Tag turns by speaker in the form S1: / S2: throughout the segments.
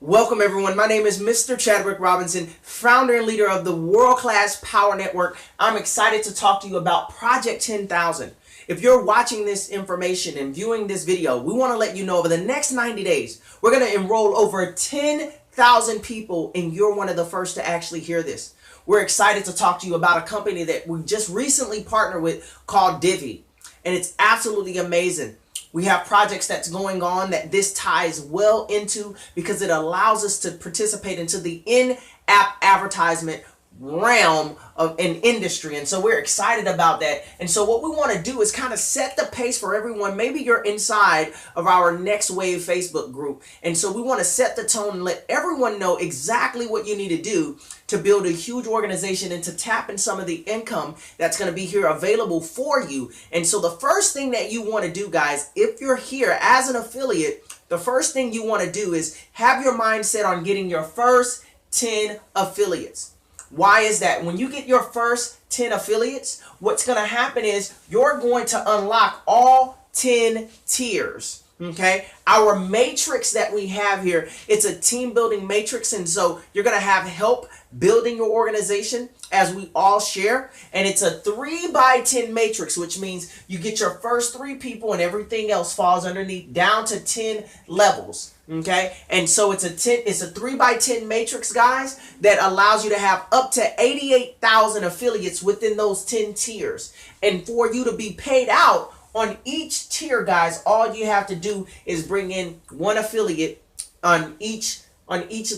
S1: Welcome everyone. My name is Mr. Chadwick Robinson, founder and leader of the World Class Power Network. I'm excited to talk to you about Project 10,000. If you're watching this information and viewing this video, we want to let you know over the next 90 days, we're going to enroll over 10,000 people, and you're one of the first to actually hear this. We're excited to talk to you about a company that we just recently partnered with called Divvy, and it's absolutely amazing. We have projects that's going on that this ties well into because it allows us to participate into the in-app advertisement realm of an industry, and so we're excited about that. And so what we want to do is kind of set the pace for everyone. Maybe you're inside of our Next Wave Facebook group, and so we want to set the tone and let everyone know exactly what you need to do to build a huge organization and to tap in some of the income that's going to be here available for you. And so the first thing that you want to do, guys, if you're here as an affiliate, the first thing you want to do is have your mindset on getting your first 10 affiliates. Why is that? When you get your first 10 affiliates, what's going to happen is you're going to unlock all 10 tiers. Okay, our matrix that we have here, it's a team building matrix, and so you're going to have help building your organization as we all share, and it's a 3x10 matrix, which means you get your first 3 people and everything else falls underneath down to 10 levels. Okay, and so it's a 3x10 matrix, guys, that allows you to have up to 88,000 affiliates within those 10 tiers. And for you to be paid out on each tier, guys, all you have to do is bring in one affiliate on each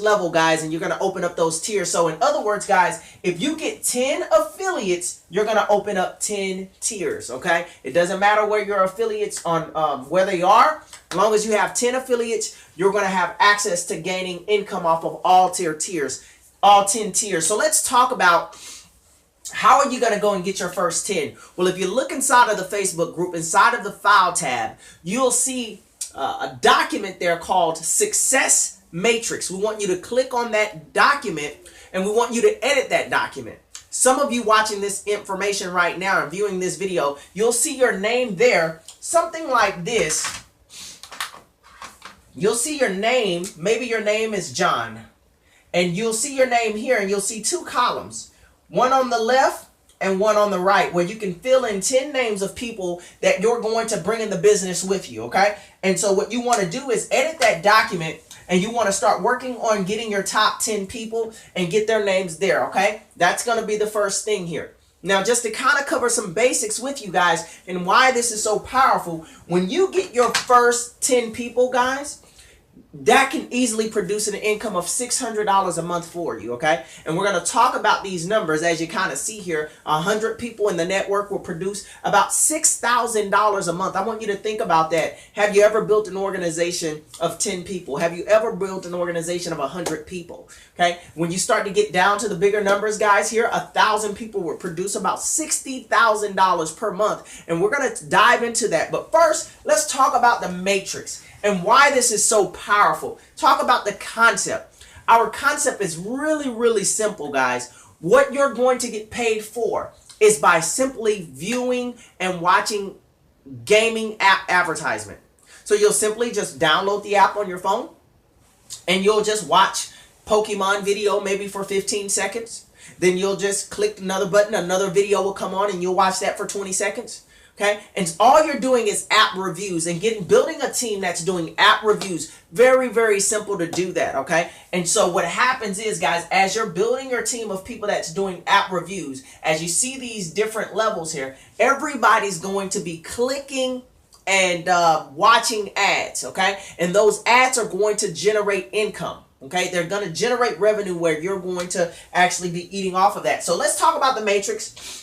S1: level, guys, and you're going to open up those tiers. So in other words, guys, if you get 10 affiliates, you're going to open up 10 tiers. Okay, it doesn't matter where your affiliates on where they are. As long as you have 10 affiliates, you're going to have access to gaining income off of all 10 tiers. So let's talk about how are you going to go and get your first 10? Well, if you look inside of the Facebook group, inside of the file tab, you'll see a document there called Success Matrix. We want you to click on that document, and we want you to edit that document. Some of you watching this information right now and viewing this video, you'll see your name there, something like this. You'll see your name, maybe your name is John, and you'll see your name here, and you'll see 2 columns. One on the left and one on the right, where you can fill in 10 names of people that you're going to bring in the business with you, okay? And so what you want to do is edit that document, and you want to start working on getting your top 10 people and get their names there, okay? That's going to be the first thing here. Now, just to kind of cover some basics with you guys and why this is so powerful, when you get your first 10 people, guys, that can easily produce an income of $600 a month for you, okay? And we're going to talk about these numbers. As you kind of see here, 100 people in the network will produce about $6,000 a month. I want you to think about that. Have you ever built an organization of 10 people? Have you ever built an organization of 100 people? Okay? When you start to get down to the bigger numbers, guys, here, 1,000 people will produce about $60,000 per month. And we're going to dive into that. But first, let's talk about the matrix and why this is so powerful. Talk about the concept. Our concept is really, really simple, guys. What you're going to get paid for is by simply viewing and watching gaming app advertisement. So you'll simply just download the app on your phone, and you'll just watch Pokemon video maybe for 15 seconds. Then you'll just click another button, another video will come on, and you'll watch that for 20 seconds. Okay, and all you're doing is app reviews and building a team that's doing app reviews. Very, very simple to do that, okay? And so what happens is, guys, as you're building your team of people that's doing app reviews, as you see these different levels here, everybody's going to be clicking and watching ads, okay? And those ads are going to generate income. Okay, they're going to generate revenue where you're going to actually be eating off of that. So let's talk about the matrix.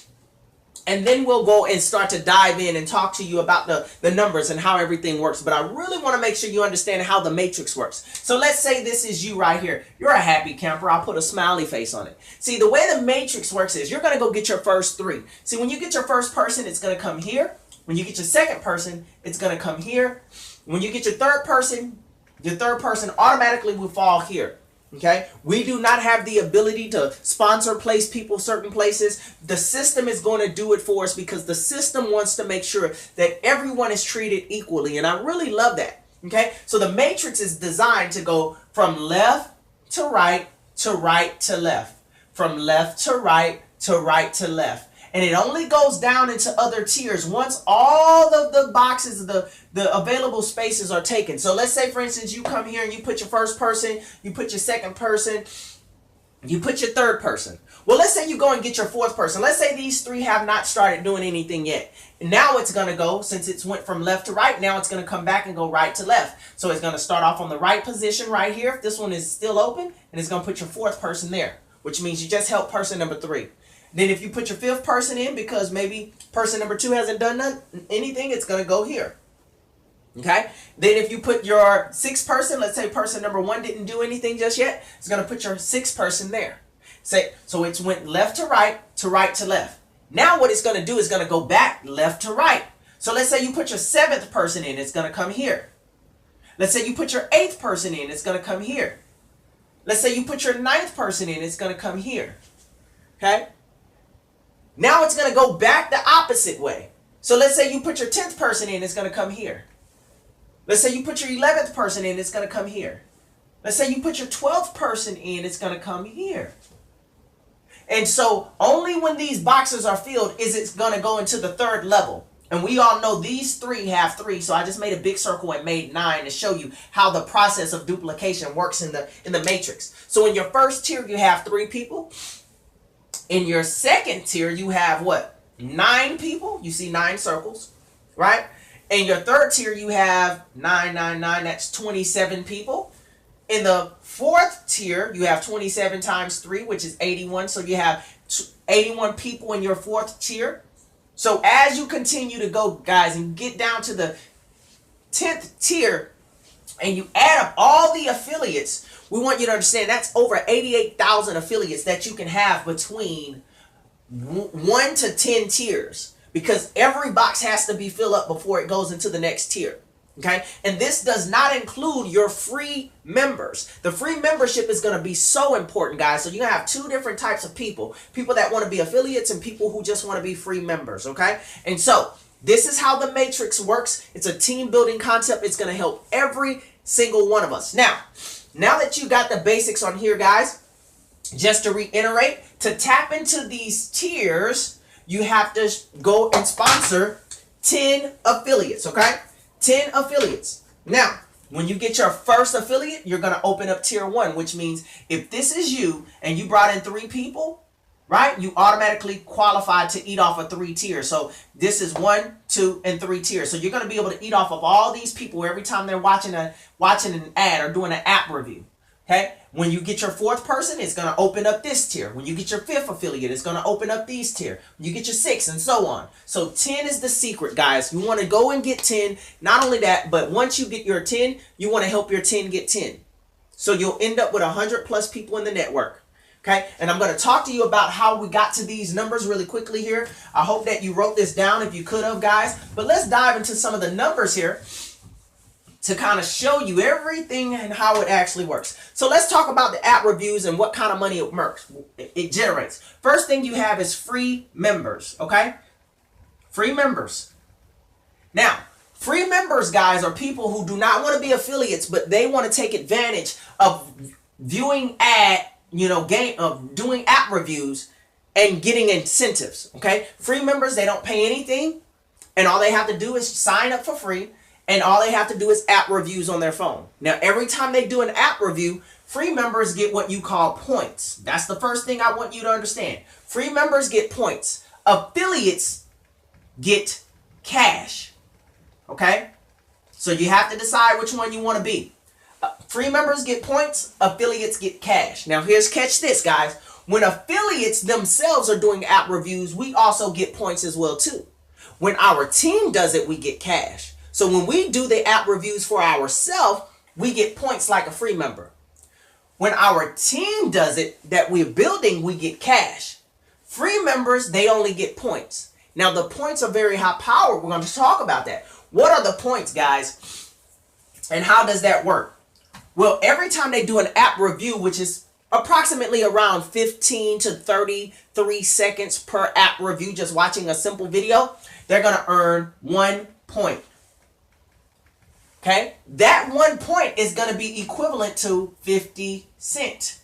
S1: And then we'll go and start to dive in and talk to you about the numbers and how everything works. But I really want to make sure you understand how the matrix works. So let's say this is you right here. You're a happy camper. I'll put a smiley face on it. See, the way the matrix works is you're going to go get your first 3. See, when you get your first person, it's going to come here. When you get your second person, it's going to come here. When you get your third person automatically will fall here. Okay, we do not have the ability to sponsor, place people certain places. The system is going to do it for us because the system wants to make sure that everyone is treated equally. And I really love that. Okay, so the matrix is designed to go from left to right to right to left, from left to right to right to left. And it only goes down into other tiers once all of the boxes, the available spaces are taken. So let's say, for instance, you come here and you put your first person, you put your second person, you put your third person. Well, let's say you go and get your fourth person. Let's say these three have not started doing anything yet. Now it's going to go, since it's went from left to right, now it's going to come back and go right to left. So it's going to start off on the right position right here, if this one is still open, and it's going to put your fourth person there, which means you just helped person number 3. Then if you put your fifth person in, because maybe person number 2 hasn't done anything, it's going to go here. Okay? Then if you put your sixth person, let's say person number 1 didn't do anything just yet, it's going to put your sixth person there. So it's went left to right to left. Now what it's going to do is going to go back left to right. So let's say you put your 7th person in, it's going to come here. Let's say you put your 8th person in, it's going to come here. Let's say you put your 9th person in, it's going to come here. Okay? Now it's going to go back the opposite way. So let's say you put your 10th person in, it's going to come here. Let's say you put your 11th person in, it's going to come here. Let's say you put your 12th person in, it's going to come here. And so only when these boxes are filled is it going to go into the 3rd level. And we all know these 3 have 3, so I just made a big circle and made 9 to show you how the process of duplication works in the matrix. So in your first tier, you have 3 people. In your second tier, you have what? 9 people. You see 9 circles, right? In your third tier, you have 9, 9, 9. That's 27 people. In the 4th tier, you have 27 times 3, which is 81. So you have 81 people in your 4th tier. So as you continue to go, guys, and get down to the 10th tier, and you add up all the affiliates, we want you to understand that's over 88,000 affiliates that you can have between 1 to 10 tiers, because every box has to be filled up before it goes into the next tier. Okay, and this does not include your free members. The free membership is going to be so important, guys. So you're going to have 2 different types of people that want to be affiliates and people who just want to be free members. Okay, and so this is how the matrix works. It's a team building concept. It's going to help every single one of us. Now that you got the basics on here, guys, just to reiterate, to tap into these tiers, you have to go and sponsor 10 affiliates. Okay, 10 affiliates. Now, when you get your first affiliate, you're going to open up tier 1, which means if this is you and you brought in 3 people, right, you automatically qualify to eat off of 3 tiers. So this is 1, 2, and 3 tiers. So you're going to be able to eat off of all these people every time they're watching an ad or doing an app review. Okay? When you get your 4th person, it's going to open up this tier. When you get your 5th affiliate, it's going to open up these tier. When you get your 6th, and so on. So 10 is the secret, guys. You want to go and get 10. Not only that, but once you get your 10, you want to help your 10 get 10. So you'll end up with 100 plus people in the network. Okay, and I'm going to talk to you about how we got to these numbers really quickly here. I hope that you wrote this down if you could have, guys. But let's dive into some of the numbers here to kind of show you everything and how it actually works. So let's talk about the app reviews and what kind of money it generates. First thing you have is free members, okay? Free members. Now, free members, guys, are people who do not want to be affiliates, but they want to take advantage of viewing doing app reviews and getting incentives, okay? Free members, they don't pay anything, and all they have to do is sign up for free. And all they have to do is app reviews on their phone. Now, every time they do an app review, free members get what you call points. That's the first thing I want you to understand. Free members get points. Affiliates get cash. Okay? So you have to decide which one you want to be. Free members get points. Affiliates get cash. Now, catch this, guys. When affiliates themselves are doing app reviews, we also get points as well, too. When our team does it, we get cash. So when we do the app reviews for ourselves, we get points like a free member. When our team does it that we're building, we get cash. Free members, they only get points. Now the points are very high power. We're going to talk about that. What are the points, guys? And how does that work? Well, every time they do an app review, which is approximately around 15 to 33 seconds per app review, just watching a simple video, they're going to earn 1 point. Okay, that 1 point is going to be equivalent to 50 cents.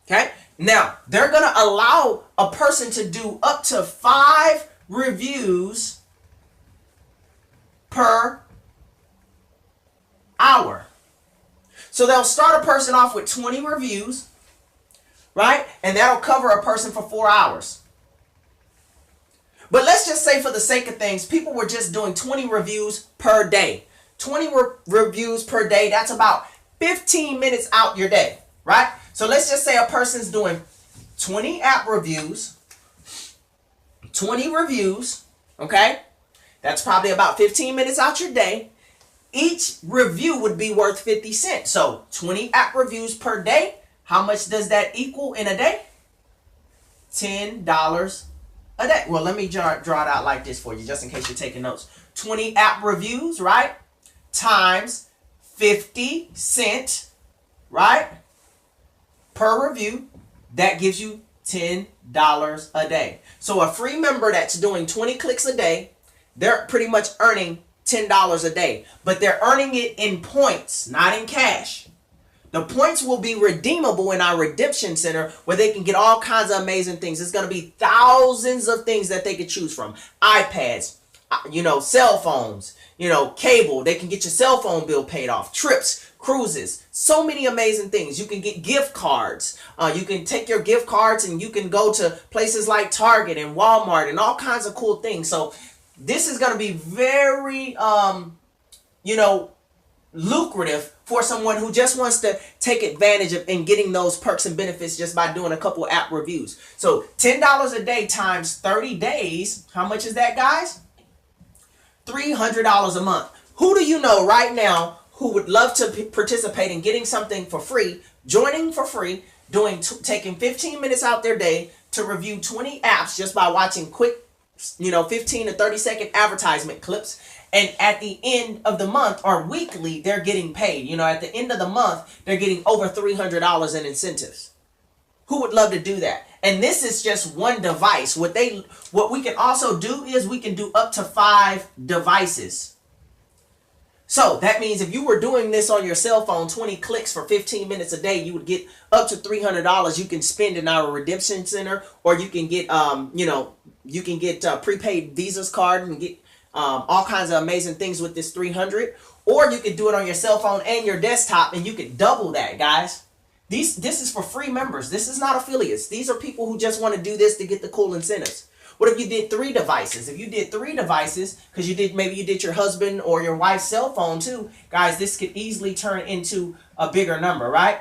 S1: Okay, now they're going to allow a person to do up to 5 reviews per hour. So they'll start a person off with 20 reviews, right? And that'll cover a person for 4 hours. But let's just say, for the sake of things, people were just doing 20 reviews per day. 20 reviews per day, that's about 15 minutes out your day, right? So let's just say a person's doing 20 app reviews, 20 reviews, okay? That's probably about 15 minutes out your day. Each review would be worth 50 cents. So 20 app reviews per day, how much does that equal in a day? $10 a day. Well, let me draw it out like this for you, just in case you're taking notes. 20 app reviews, right? Times 50 cents, right? Per review. That gives you $10 a day. So a free member that's doing 20 clicks a day, they're pretty much earning $10 a day. But they're earning it in points, not in cash. The points will be redeemable in our redemption center, where they can get all kinds of amazing things. It's going to be thousands of things that they could choose from. iPads, cell phones, cable. They can get your cell phone bill paid off. Trips, cruises, so many amazing things. You can get gift cards. You can take your gift cards and you can go to places like Target and Walmart and all kinds of cool things. So this is going to be very, lucrative for someone who just wants to take advantage of and getting those perks and benefits just by doing a couple app reviews. So $10 a day times 30 days. How much is that, guys? $300 a month. Who do you know right now who would love to participate in getting something for free, joining for free, taking 15 minutes out their day to review 20 apps just by watching quick 15 to 30 second advertisement clips, and at the end of the month or weekly they're getting paid? At the end of the month they're getting over $300 in incentives. Who would love to do that? And this is just one device. What we can also do is we can do up to 5 devices. So that means if you were doing this on your cell phone, 20 clicks for 15 minutes a day, you would get up to $300 you can spend in our redemption center, or you can get prepaid Visa's card and get all kinds of amazing things with this 300. Or you could do it on your cell phone and your desktop, and you could double that, guys. This is for free members. This is not affiliates. These are people who just want to do this to get the cool incentives. What if you did 3 devices? If you did 3 devices, because maybe you did your husband or your wife's cell phone too, guys, this could easily turn into a bigger number, right?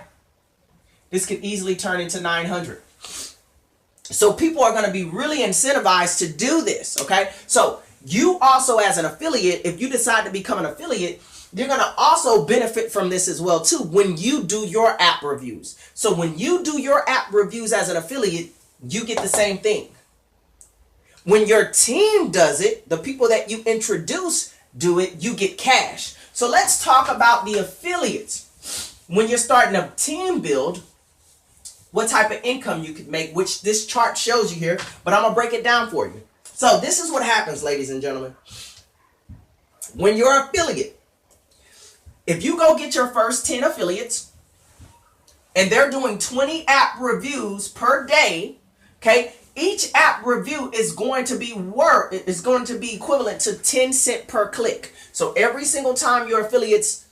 S1: This could easily turn into 900. So people are going to be really incentivized to do this, okay? So you also, as an affiliate, if you decide to become an affiliate, you're going to also benefit from this as well too when you do your app reviews. So when you do your app reviews as an affiliate, you get the same thing. When your team does it, the people that you introduce do it, you get cash. So let's talk about the affiliates. When you're starting a team build, what type of income you could make, which this chart shows you here, but I'm going to break it down for you. So this is what happens, ladies and gentlemen. When you're an affiliate, if you go get your first 10 affiliates and they're doing 20 app reviews per day, okay, each app review is going to be equivalent to 10 cents per click. So every single time your affiliates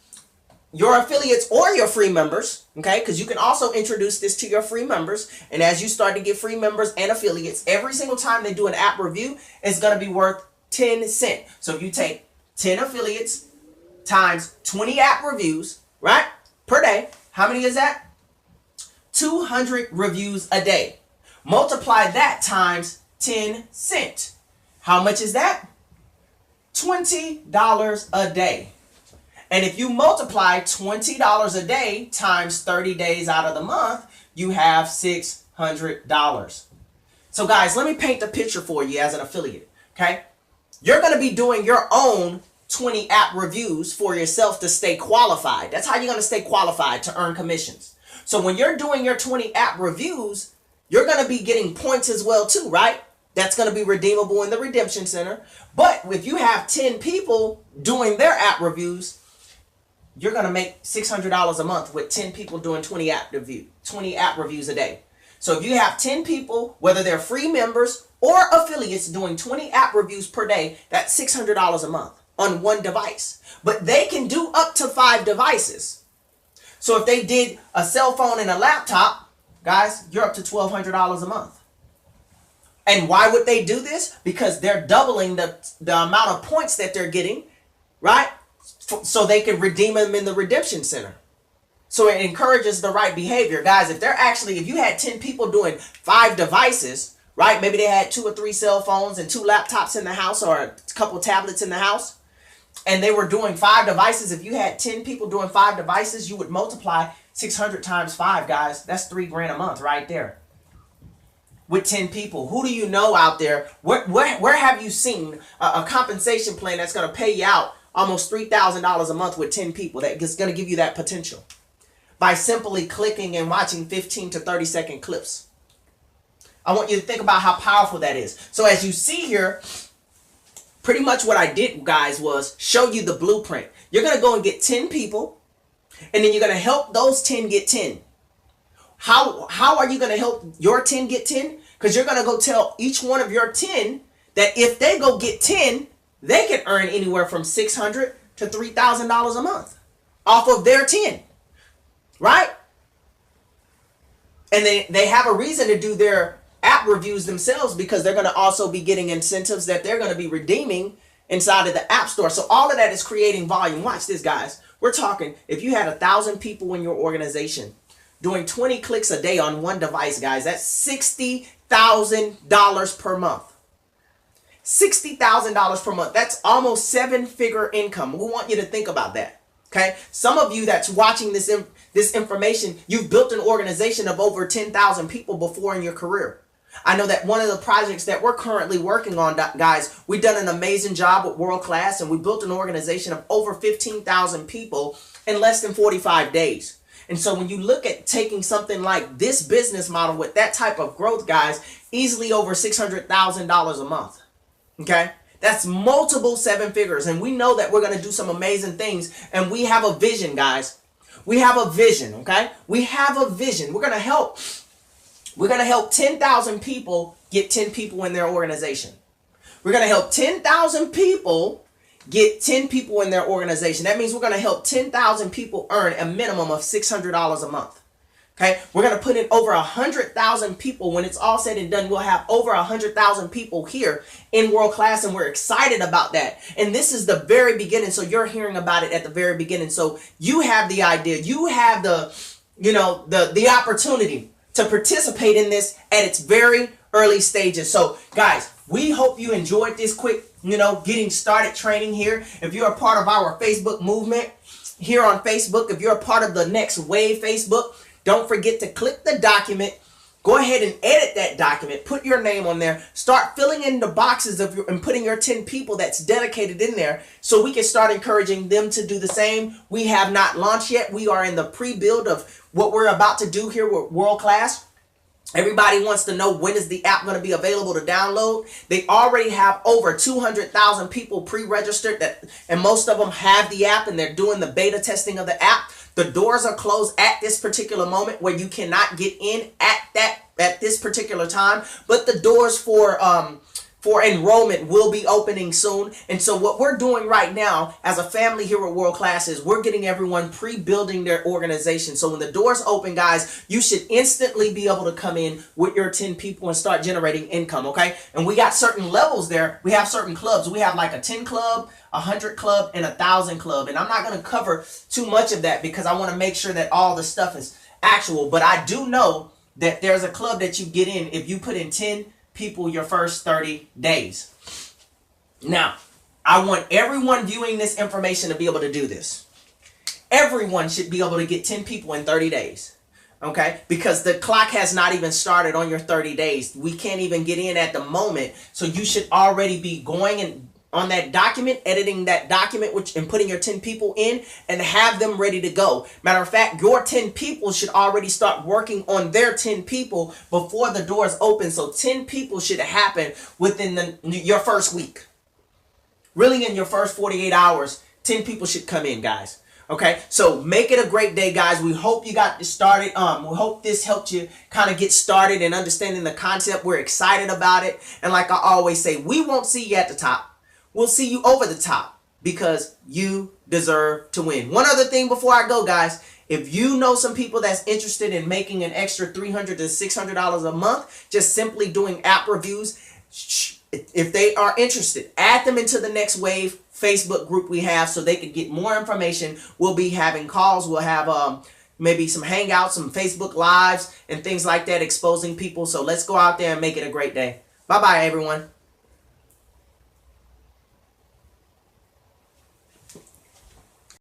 S1: or your free members, okay, because you can also introduce this to your free members, and as you start to get free members and affiliates, every single time they do an app review, it's going to be worth 10 cents. So if you take 10 affiliates times 20 app reviews, right, per day, how many is that? 200 reviews a day. Multiply that times 10 cents. How much is that? $20 a day. And if you multiply $20 a day times 30 days out of the month, you have $600. So guys, let me paint the picture for you as an affiliate, okay? You're going to be doing your own 20 app reviews for yourself to stay qualified. That's how you're going to stay qualified to earn commissions. So when you're doing your 20 app reviews, you're going to be getting points as well too, right? That's going to be redeemable in the Redemption Center. But if you have 10 people doing their app reviews, you're going to make $600 a month with 10 people doing 20 app reviews a day. So if you have 10 people, whether they're free members or affiliates, doing 20 app reviews per day, that's $600 a month on one device. But they can do up to 5 devices. So if they did a cell phone and a laptop, guys, you're up to $1,200 a month. And why would they do this? Because they're doubling the amount of points that they're getting, right? So they can redeem them in the Redemption Center. So it encourages the right behavior. Guys, if you had 10 people doing 5 devices, right? Maybe they had 2 or 3 cell phones and 2 laptops in the house, or a couple tablets in the house, and they were doing 5 devices. If you had 10 people doing 5 devices, you would multiply 600 times 5, guys. That's $3,000 a month right there. With 10 people. Who do you know out there? Where have you seen a compensation plan that's going to pay you out almost $3,000 a month with 10 people? That's going to give you that potential by simply clicking and watching 15 to 30 second clips. I want you to think about how powerful that is. So as you see here, pretty much what I did, guys, was show you the blueprint. You're going to go and get 10 people, and then you're going to help those 10 get 10. How are you going to help your 10 get 10? Because you're going to go tell each one of your 10 that if they go get 10, they can earn anywhere from $600 to $3,000 a month off of their 10, right? And they have a reason to do their app reviews themselves, because they're going to also be getting incentives that they're going to be redeeming inside of the App Store. So all of that is creating volume. Watch this, guys. We're talking, if you had 1,000 people in your organization doing 20 clicks a day on one device, guys, that's $60,000 per month. $60,000 per month. That's almost 7-figure income. We want you to think about that. Okay, some of you that's watching this information, you've built an organization of over 10,000 people before in your career. I know that one of the projects that we're currently working on, guys, we've done an amazing job with World Class, and we built an organization of over 15,000 people in less than 45 days. And so when you look at taking something like this business model with that type of growth, guys, easily over $600,000 a month. Okay? That's multiple 7 figures. And we know that we're going to do some amazing things. And we have a vision, guys. We have a vision, okay? We have a vision. We're going to help 10,000 people get 10 people in their organization. We're going to help 10,000 people get 10 people in their organization. That means we're going to help 10,000 people earn a minimum of $600 a month. Okay, we're going to put in over 100,000 people. When it's all said and done, we'll have over 100,000 people here in World Class, and we're excited about that. And this is the very beginning, so you're hearing about it at the very beginning. So you have the idea, you have the opportunity to participate in this at its very early stages. So guys, we hope you enjoyed this quick, getting started training here. If you're a part of our Facebook movement here on Facebook, if you're a part of the Next Wave Facebook, don't forget to click the document. Go ahead and edit that document. Put your name on there. Start filling in the boxes and putting your 10 people that's dedicated in there, so we can start encouraging them to do the same. We have not launched yet. We are in the pre-build of what we're about to do here with World Class. Everybody wants to know, when is the app going to be available to download? They already have over 200,000 people pre-registered, and most of them have the app, and they're doing the beta testing of the app. The doors are closed at this particular moment, where you cannot get in at this particular time, but the doors for enrollment will be opening soon. And so what we're doing right now as a family here at World Class is we're getting everyone pre-building their organization. So when the doors open, guys, you should instantly be able to come in with your 10 people and start generating income, okay? And we got certain levels there. We have certain clubs. We have like a 10 club, 100 club, and 1,000 club. And I'm not going to cover too much of that because I want to make sure that all the stuff is actual. But I do know that there's a club that you get in if you put in 10 people your first 30 days. Now, I want everyone viewing this information to be able to do this. Everyone should be able to get 10 people in 30 days. Okay? Because the clock has not even started on your 30 days. We can't even get in at the moment. So you should already be going and on that document, editing that document, and putting your 10 people in, and have them ready to go. Matter of fact, your 10 people should already start working on their 10 people before the doors open. So 10 people should happen within your first week. Really, in your first 48 hours, 10 people should come in, guys. Okay, so make it a great day, guys. We hope you got this started. We hope this helped you kind of get started in understanding the concept. We're excited about it. And like I always say, we won't see you at the top. We'll see you over the top, because you deserve to win. One other thing before I go, guys. If you know some people that's interested in making an extra $300 to $600 a month, just simply doing app reviews, if they are interested, add them into the Next Wave Facebook group we have so they can get more information. We'll be having calls. We'll have maybe some hangouts, some Facebook Lives, and things like that, exposing people. So let's go out there and make it a great day. Bye-bye, everyone.